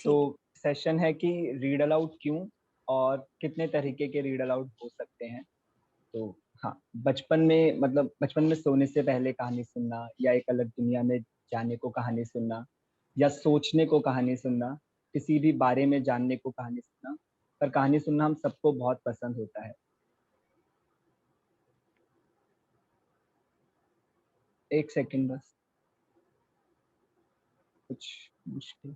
तो ठीक। सेशन है कि रीड अलाउड क्यों और कितने तरीके के रीड अलाउड हो सकते हैं। तो हाँ, बचपन में सोने से पहले कहानी सुनना या एक अलग दुनिया में जाने को कहानी सुनना या सोचने को कहानी सुनना, किसी भी बारे में जानने को कहानी सुनना, पर कहानी सुनना हम सबको बहुत पसंद होता है। एक सेकंड बस, कुछ मुश्किल।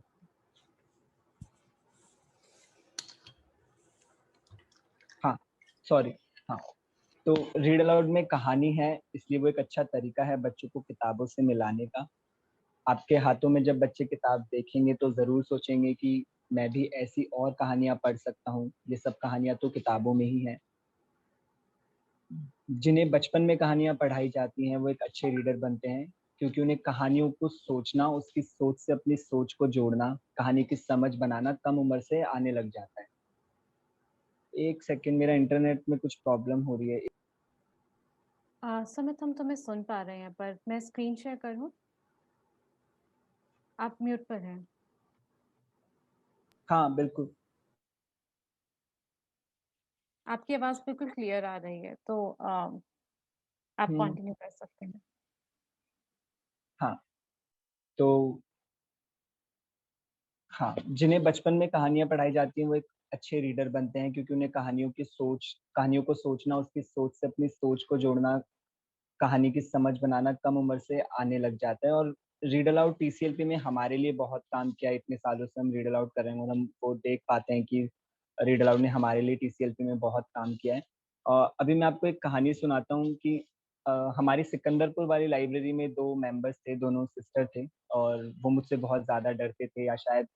हाँ, सॉरी। हाँ, तो रीड अलाउड में कहानी है, इसलिए वो एक अच्छा तरीका है बच्चों को किताबों से मिलाने का। आपके हाथों में जब बच्चे किताब देखेंगे तो ज़रूर सोचेंगे कि मैं भी ऐसी और कहानियाँ पढ़ सकता हूँ, ये सब कहानियाँ तो किताबों में ही हैं। जिन्हें बचपन में कहानियाँ पढ़ाई जाती हैं, वो एक अच्छे रीडर बनते हैं, क्योंकि उन्हें कहानियों को सोचना, उसकी सोच से अपनी सोच को जोड़ना, कहानी की समझ बनाना कम उम्र से आने लग जाता है। एक सेकंड, मेरा इंटरनेट में कुछ प्रॉब्लम हो रही है। सुमित, हम तुम्हें सुन पा रहे हैं, पर मैं स्क्रीन शेयर करूँ? आप म्यूट पर हैं। हाँ, बिल्कुल। आपकी आवाज़ बिल्कुल क्लियर आ रही है, तो आप हुँ, कंटिन्यू कर सकते हैं। हाँ, तो हाँ, जिन्हें बचपन में कहानियाँ पढ़ाई जाती हैं, वो एक अच्छे रीडर बनते हैं, क्योंकि उन्हें कहानियों को सोचना, उसकी सोच से अपनी सोच को जोड़ना, कहानी की समझ बनाना कम उम्र से आने लग जाता है। और रीड अलाउड टीसीएलपी में हमारे लिए बहुत काम किया है, इतने सालों से हम रीड अलाउड कर रहे हैं और हम वो देख पाते हैं कि रीड अलाउड ने हमारे लिए टीसीएलपी में बहुत काम किया है। अभी मैं आपको एक कहानी सुनाता हूँ कि हमारी सिकंदरपुर वाली लाइब्रेरी में 2 मेंबर्स थे, दोनों सिस्टर थे, और वो मुझसे बहुत ज़्यादा डरते थे, या शायद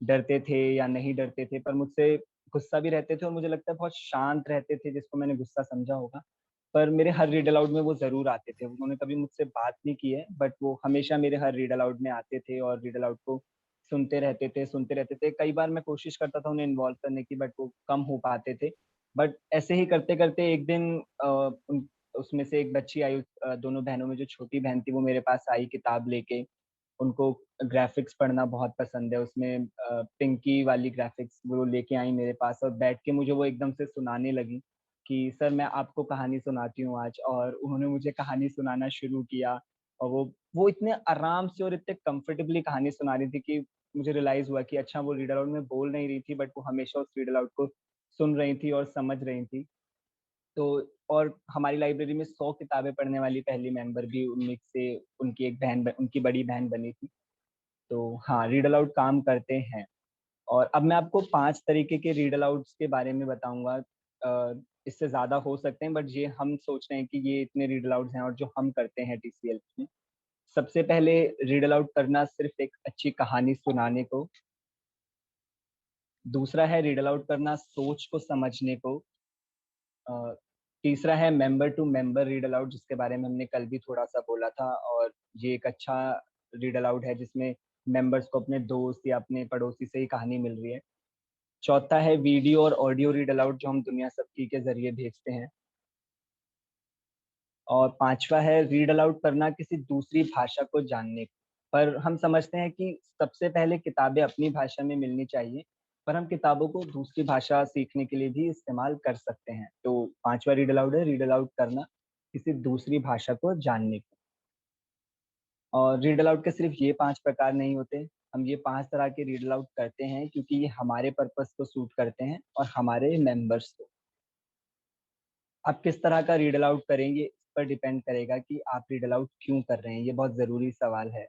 डरते थे या नहीं डरते थे, पर मुझसे गुस्सा भी रहते थे और मुझे लगता है बहुत शांत रहते थे, जिसको मैंने गुस्सा समझा होगा। पर मेरे हर रीड अलाउड में वो ज़रूर आते थे। उन्होंने कभी मुझसे बात नहीं की है, बट वो हमेशा मेरे हर रीड अलाउड में आते थे और रीड अलाउड को सुनते रहते थे। कई बार मैं कोशिश करता था उन्हें इन्वॉल्व करने की, बट वो कम हो पाते थे। बट ऐसे ही करते-करते एक दिन उन उसमें से एक बच्ची आई, दोनों बहनों में जो छोटी बहन थी वो मेरे पास आई किताब लेके। उनको ग्राफ़िक्स पढ़ना बहुत पसंद है, उसमें पिंकी वाली ग्राफ़िक्स वो लेके आई मेरे पास और बैठ के मुझे वो एकदम से सुनाने लगी कि सर मैं आपको कहानी सुनाती हूँ आज। और उन्होंने मुझे कहानी सुनाना शुरू किया और वो इतने आराम से और इतने कंफर्टेबली कहानी सुना रही थी कि मुझे रियलाइज़ हुआ कि अच्छा, वो रीड अलाउड में बोल नहीं रही थी, बट वो हमेशा उस रीड अलाउड को सुन रही थी और समझ रही थी। तो और हमारी लाइब्रेरी में 100 किताबें पढ़ने वाली पहली मेंबर भी उनमें से उनकी बड़ी बहन बनी थी। तो हाँ, रीड अलाउड काम करते हैं। और अब मैं आपको 5 तरीके के रीड अलाउड्स के बारे में बताऊँगा। इससे ज़्यादा हो सकते हैं, बट ये हम सोच रहे हैं कि ये इतने रीड अलाउड्स हैं और जो हम करते हैं टीसीएल में। सबसे पहले रीड अलाउड करना सिर्फ़ एक अच्छी कहानी सुनाने को। दूसरा है रीड अलाउड करना सोच को समझने को। अ, तीसरा है member to member read aloud, जिसके बारे में हमने कल भी थोड़ा-सा बोला था, और ये एक अच्छा रीड अलाउड है जिसमें मेंबर्स को अपने दोस्त या अपने पड़ोसी से ही कहानी मिल रही है। चौथा है वीडियो और ऑडियो रीड अलाउड, जो हम दुनिया सबकी के ज़रिए भेजते हैं। और पाँचवा है रीड अलाउड करना किसी दूसरी भाषा को जानने को। पर हम समझते हैं कि सबसे पहले किताबें अपनी भाषा में मिलनी चाहिए, पर हम किताबों को दूसरी भाषा सीखने के लिए भी इस्तेमाल कर सकते हैं। तो पाँचवा रीड अलाउड है रीड अलाउड करना किसी दूसरी भाषा को जानने को। और रीड अलाउड के सिर्फ़ ये 5 प्रकार नहीं होते, हम ये 5 तरह के रीड अलाउड करते हैं क्योंकि ये हमारे पर्पज़ को सूट करते हैं और हमारे मेंबर्स को। आप किस तरह का रीड अलाउड करेंगे, इस पर डिपेंड करेगा कि आप रीड अलाउड क्यों कर रहे हैं, ये बहुत ज़रूरी सवाल है।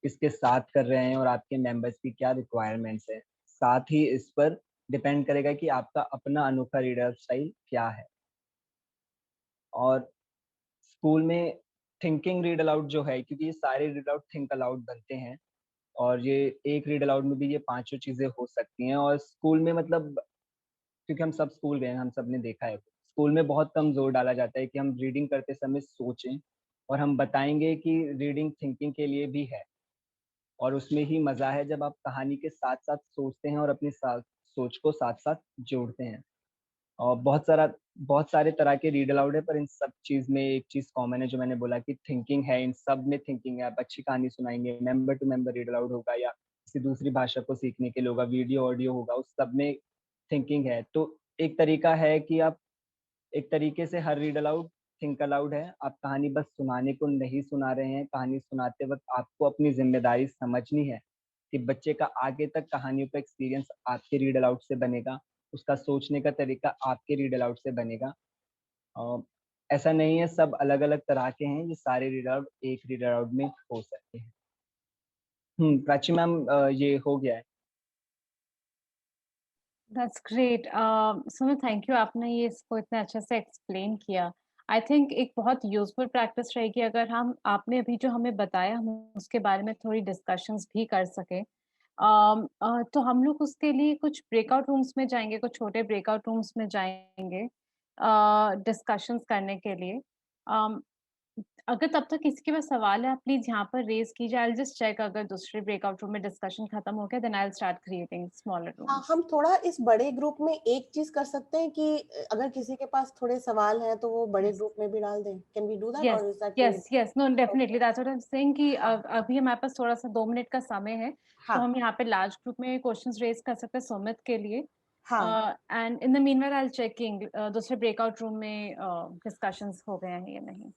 किसके साथ कर रहे हैं और आपके मेंबर्स की क्या रिक्वायरमेंट्स हैं। साथ ही इस पर डिपेंड करेगा कि आपका अपना अनोखा रीड अलाउड स्टाइल क्या है। और स्कूल में थिंकिंग रीड अलाउड जो है, क्योंकि ये सारे रीड अलाउड थिंक अलाउड बनते हैं, और ये एक रीड अलाउड में भी ये पाँचों चीज़ें हो सकती हैं। और स्कूल में मतलब, क्योंकि हम सब स्कूल गए हैं, हम सब ने देखा है। स्कूल में बहुत कम ज़ोर डाला जाता है कि हम रीडिंग करते समय सोचें, और हम बताएँगे कि रीडिंग थिंकिंग के लिए भी है। और उसमें ही मज़ा है जब आप कहानी के साथ-साथ सोचते हैं और अपनी सोच को साथ-साथ जोड़ते हैं। और बहुत सारे तरह के रीड अलाउड है, पर इन सब चीज़ में एक चीज़ कॉमन है जो मैंने बोला कि थिंकिंग है, इन सब में थिंकिंग है। आप अच्छी कहानी सुनाएँगे, member to member read aloud होगा या किसी दूसरी भाषा को सीखने के लिए होगा, वीडियो, ऑडियो होगा, उस सब में थिंकिंग है। तो एक तरीका है कि आप एक तरीके से हर रीड अलाउड थिंक अलाउड है। आप कहानी बस सुनाने को नहीं सुना रहे हैं, कहानी सुनाते वक़्त आपको अपनी ज़िम्मेदारी समझनी है, कि बच्चे का आगे तक कहानियों का एक्सपीरियंस आपके रीड अलाउड से बनेगा, उसका सोचने का तरीका आपके रीड अलाउड से बनेगा। अ, ऐसा नहीं है सब अलग-अलग तरह के हैं, ये सारे रीड आउट एक रीड अलाउड में हो सकते हैं। प्राची मैम ये हो गया है। That's great. सुनो, थैंक यू, आपने ये इसको इतने अच्छे से एक्सप्लेन किया। आई थिंक एक बहुत यूज़फुल प्रैक्टिस रहेगी अगर हम आपने अभी जो हमें बताया हम उसके बारे में थोड़ी डिस्कशंस भी कर सकें। तो हम लोग उसके लिए कुछ ब्रेकआउट रूम्स में जाएँगे, कुछ छोटे ब्रेकआउट रूम्स में जाएँगे डिस्कशंस करने के लिए। अम अगर तब तक किसी के पास सवाल है, आप प्लीज़ यहाँ पर रेज़ कीजिए। आई विल जस्ट चेक अगर दूसरे ब्रेकआउट रूम में डिस्कशन खत्म हो गया, then I will start creating smaller हाँ, रूम्स। हम थोड़ा इस बड़े ग्रुप में एक चीज कर सकते हैं कि अगर किसी के पास थोड़े सवाल हैं तो वो बड़े यस, ग्रुप में भी डाल दें। Can we do that yes, और is that too? Yes, yes, no okay. Definitely that's what I am saying कि हाँ, अभी हमारे पास थोड़ा-सा 2 मिनट का समय है, तो हाँ, हम यहाँ पे लार्ज ग्रुप में क्वेश्चन्स रेज़ कर सकते हैं सुमित के लिए। हाँ, and in the meanwhile I will checking दूसरे ब्रेकआउट रूम में डिस्कशंस हो गए हैं या नहीं।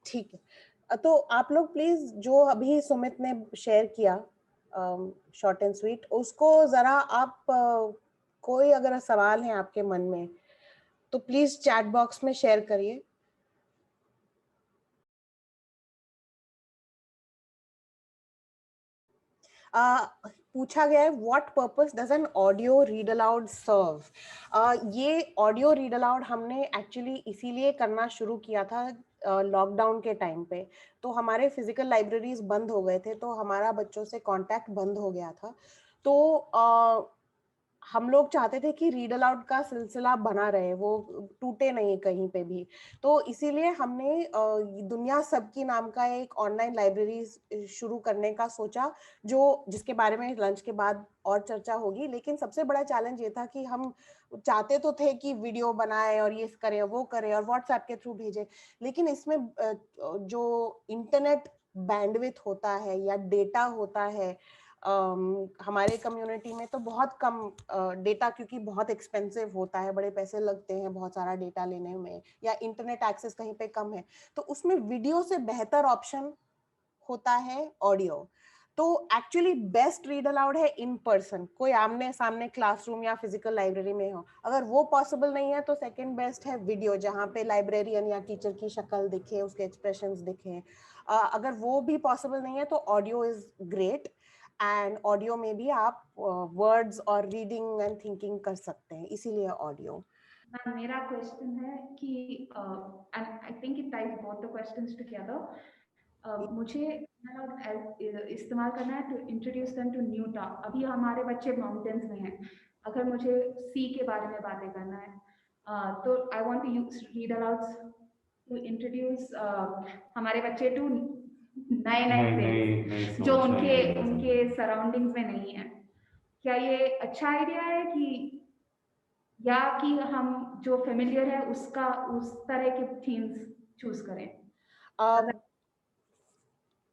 ठीक है। तो आप लोग प्लीज जो अभी सुमित ने शेयर किया शॉर्ट एंड स्वीट, उसको जरा आप कोई अगर सवाल है आपके मन में तो प्लीज चैट बॉक्स में शेयर करिए। पूछा गया है what purpose does an audio read aloud serve. ये ऑडियो रीड अलाउड हमने एक्चुअली इसीलिए करना शुरू किया था लॉकडाउन के टाइम पे। तो हमारे फिजिकल लाइब्रेरीज बंद हो गए थे, तो हमारा बच्चों से कांटेक्ट बंद हो गया था। तो हम लोग चाहते थे कि रीड अलाउड का सिलसिला बना रहे, वो टूटे नहीं कहीं पे भी। तो इसीलिए हमने दुनिया सबकी नाम का एक ऑनलाइन लाइब्रेरी शुरू करने का सोचा, जो जिसके बारे में लंच के बाद और चर्चा होगी। लेकिन सबसे बड़ा चैलेंज ये था कि हम चाहते तो थे कि वीडियो बनाए और ये करें वो करें और व्हाट्सएप के थ्रू भेजें, लेकिन इसमें जो इंटरनेट बैंडविथ होता है या डेटा होता है, हमारे कम्युनिटी में तो बहुत कम डेटा, क्योंकि बहुत एक्सपेंसिव होता है, बड़े पैसे लगते हैं बहुत सारा डेटा लेने में, या इंटरनेट एक्सेस कहीं पे कम है, तो उसमें वीडियो से बेहतर ऑप्शन होता है ऑडियो। तो एक्चुअली बेस्ट रीड अलाउड है इन पर्सन, कोई आमने सामने क्लासरूम या फिजिकल लाइब्रेरी में हो। अगर वो पॉसिबल नहीं है तो सेकंड बेस्ट है वीडियो, जहाँ पे लाइब्रेरियन या टीचर की शक्ल दिखे, उसके एक्सप्रेशंस दिखे। अगर वो भी पॉसिबल नहीं है तो audio is great. And audio में भी आप वर्ड्स और रीडिंग एंड थिंकिंग कर सकते हैं, इसीलिए ऑडियो। मैम, मेरा क्वेश्चन है कि and I think it ties both the questions together. मुझे इस्तेमाल करना है to introduce them to new talk. अभी हमारे बच्चे माउंटेन्स में हैं, अगर मुझे सी के बारे में बातें करना है तो I want to use read aloud to introduce हमारे बच्चे टू नए नए थिंग्स जो उनके उनके सराउंडिंग्स में नहीं है। क्या ये अच्छा आइडिया है कि या कि हम जो फेमिलियर है उसका उस तरह के थीम्स चूज करें?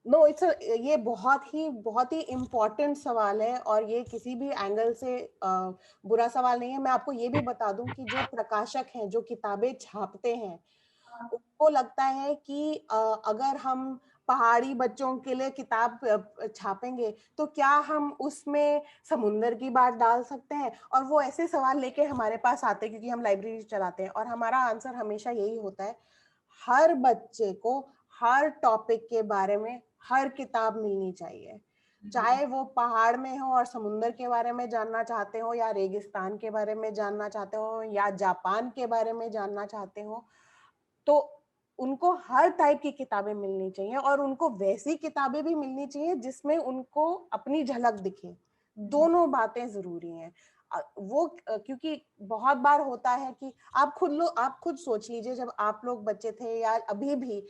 नो इट्स ये बहुत ही इम्पोर्टेंट सवाल है, और ये किसी भी एंगल से बुरा सवाल नहीं है। मैं आपको ये भी बता दूं कि जो प्रकाशक हैं, जो किताबें छापते हैं, उनको लगता है कि अगर हम पहाड़ी बच्चों के लिए किताब छापेंगे तो क्या हम उसमें समुंदर की बात डाल सकते हैं, और वो ऐसे सवाल लेके हमारे पास आते हैं, क्योंकि हम लाइब्रेरी चलाते हैं। और हमारा आंसर हमेशा यही होता है, हर बच्चे को हर टॉपिक के बारे में हर किताब मिलनी चाहिए, चाहे वो पहाड़ में हो और समुंदर के बारे में जानना चाहते हो, या रेगिस्तान के बारे में जानना चाहते हो, या जापान के बारे में जानना चाहते हो। तो उनको हर टाइप की किताबें मिलनी चाहिए, और उनको वैसी किताबें भी मिलनी चाहिए जिसमें उनको अपनी झलक दिखे। दोनों बातें जरूरी हैं। क्योंकि बहुत बार होता है कि आप खुद सोच लीजिए, जब आप लोग बच्चे थे या अभी भी,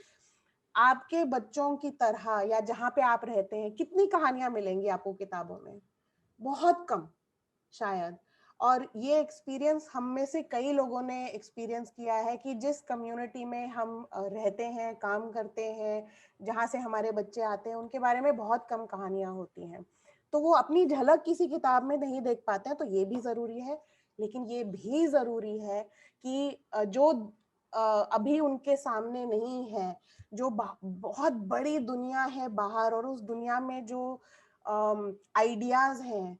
आपके बच्चों की तरह या जहाँ पे आप रहते हैं, कितनी कहानियां मिलेंगी आपको किताबों में? बहुत कम शायद। और ये एक्सपीरियंस हम में से कई लोगों ने एक्सपीरियंस किया है कि जिस कम्युनिटी में हम रहते हैं, काम करते हैं, जहाँ से हमारे बच्चे आते हैं, उनके बारे में बहुत कम कहानियां होती हैं। तो वो अपनी झलक किसी किताब में नहीं देख पाते हैं, तो ये भी जरूरी है। लेकिन ये भी जरूरी है कि जो अभी उनके सामने नहीं है, जो बहुत बड़ी दुनिया है बाहर, और उस दुनिया में जो आइडियाज हैं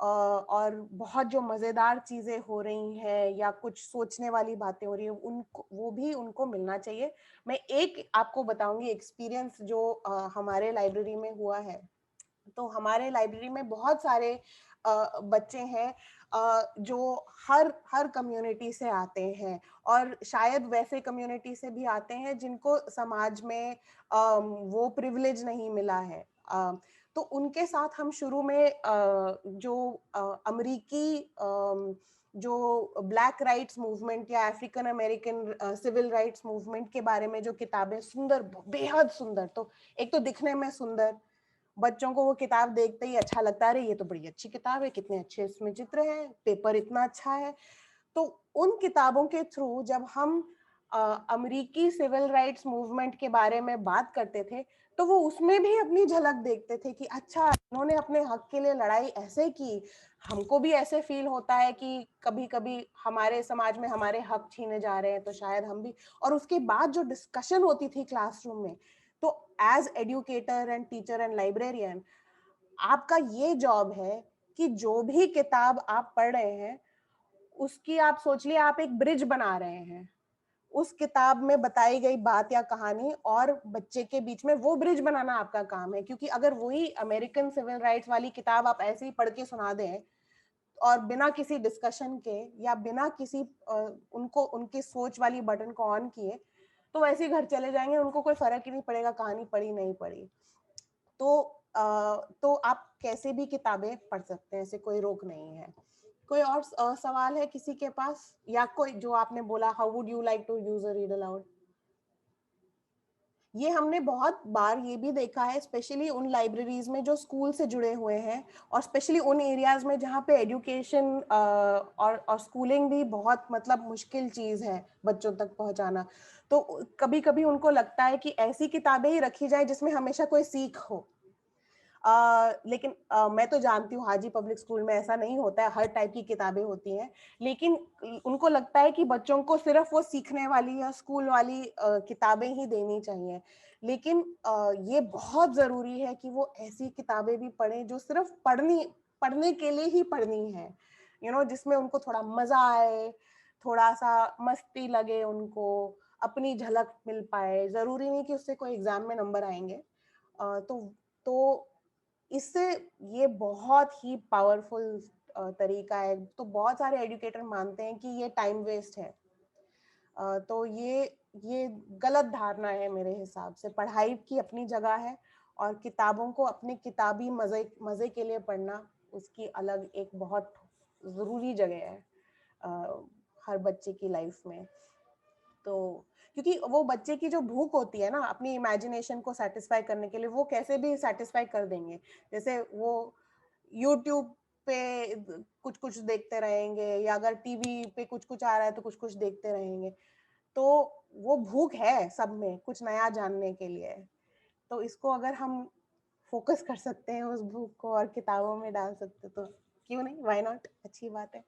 और बहुत जो मजेदार चीजें हो रही हैं या कुछ सोचने वाली बातें हो रही है, उनको वो भी उनको मिलना चाहिए। मैं एक आपको बताऊंगी एक्सपीरियंस जो हमारे लाइब्रेरी में हुआ है। तो हमारे लाइब्रेरी में बहुत सारे बच्चे हैं जो हर कम्युनिटी से आते हैं, और शायद वैसे कम्युनिटी से भी आते हैं जिनको समाज में वो प्रिविलेज नहीं मिला है। तो उनके साथ हम शुरू में जो अमरीकी जो ब्लैक राइट्स मूवमेंट या African American civil rights movement के बारे में जो किताबें, सुंदर, बेहद सुंदर, तो एक तो दिखने में सुंदर, बच्चों को वो किताब देखते ही अच्छा लगता है, अरे ये तो बड़ी अच्छी किताब है, कितने अच्छे इसमें चित्र है, पेपर इतना अच्छा है। तो उन किताबों के थ्रू जब हम अमेरिकी सिविल राइट्स मूवमेंट के बारे में बात करते थे, तो वो उसमें भी अपनी झलक देखते थे कि अच्छा, इन्होंने अपने हक के लिए लड़ाई ऐसे की, हमको भी ऐसे फील होता है कि कभी कभी हमारे समाज में हमारे हक छीने जा रहे हैं, तो शायद हम भी। और उसके बाद जो डिस्कशन होती थी क्लासरूम में, तो as educator and teacher and librarian, आपका ये जॉब है कि जो भी किताब आप पढ़ रहे हैं उसकी आप सोच लिए आप एक ब्रिज बना रहे हैं, उस किताब में बताई गई बात या कहानी और बच्चे के बीच में, वो ब्रिज बनाना आपका काम है। क्योंकि अगर वही अमेरिकन सिविल राइट्स वाली किताब आप ऐसे ही पढ़ के सुना दें और बिना किसी डिस्कशन के या बिना किसी उनको उनकी सोच वाली बटन को ऑन किए, तो वैसे ही घर चले जाएंगे, उनको कोई फर्क ही नहीं पड़ेगा कहानी पढ़ी नहीं पढ़ी। तो आप कैसे भी किताबें पढ़ सकते हैं, ऐसे कोई रोक नहीं है। कोई और सवाल है किसी के पास, या कोई जो आपने बोला how would you like to use a read aloud? ये हमने बहुत बार ये भी देखा है, स्पेशली उन लाइब्रेरीज में जो स्कूल से जुड़े हुए हैं, और स्पेशली उन एरियाज में जहाँ पे एजुकेशन और स्कूलिंग भी बहुत मतलब मुश्किल चीज है बच्चों तक पहुँचाना। तो कभी कभी उनको लगता है कि ऐसी किताबें ही रखी जाए जिसमें हमेशा कोई सीख हो। लेकिन मैं तो जानती हूँ हाजी पब्लिक स्कूल में ऐसा नहीं होता है, हर टाइप की किताबें होती हैं। लेकिन उनको लगता है कि बच्चों को सिर्फ वो सीखने वाली या स्कूल वाली किताबें ही देनी चाहिए। लेकिन ये बहुत जरूरी है कि वो ऐसी किताबें भी पढ़ें जो सिर्फ पढ़ने के लिए ही पढ़नी है, जिसमें उनको थोड़ा मजा आए, थोड़ा सा मस्ती लगे, उनको अपनी झलक मिल पाए। जरूरी नहीं कि उससे कोई एग्जाम में नंबर आएंगे। तो इससे ये बहुत ही पावरफुल तरीका है। तो बहुत सारे एजुकेटर मानते हैं कि ये टाइम वेस्ट है। तो ये गलत धारणा है मेरे हिसाब से। पढ़ाई की अपनी जगह है, और किताबों को अपने किताबी मजे के लिए पढ़ना, उसकी अलग एक बहुत जरूरी जगह है हर बच्चे की लाइफ में। तो क्योंकि वो बच्चे की जो भूख होती है ना अपनी इमेजिनेशन को सेटिस्फाई करने के लिए, वो कैसे भी सेटिस्फाई कर देंगे। जैसे वो यूट्यूब पे कुछ कुछ देखते रहेंगे, या अगर टीवी पे कुछ कुछ आ रहा है तो कुछ कुछ देखते रहेंगे। तो वो भूख है सब में कुछ नया जानने के लिए। तो इसको अगर हम फोकस कर सकते हैं उस भूख को और किताबों में डाल सकते, तो क्यों नहीं, व्हाई नॉट, अच्छी बात है।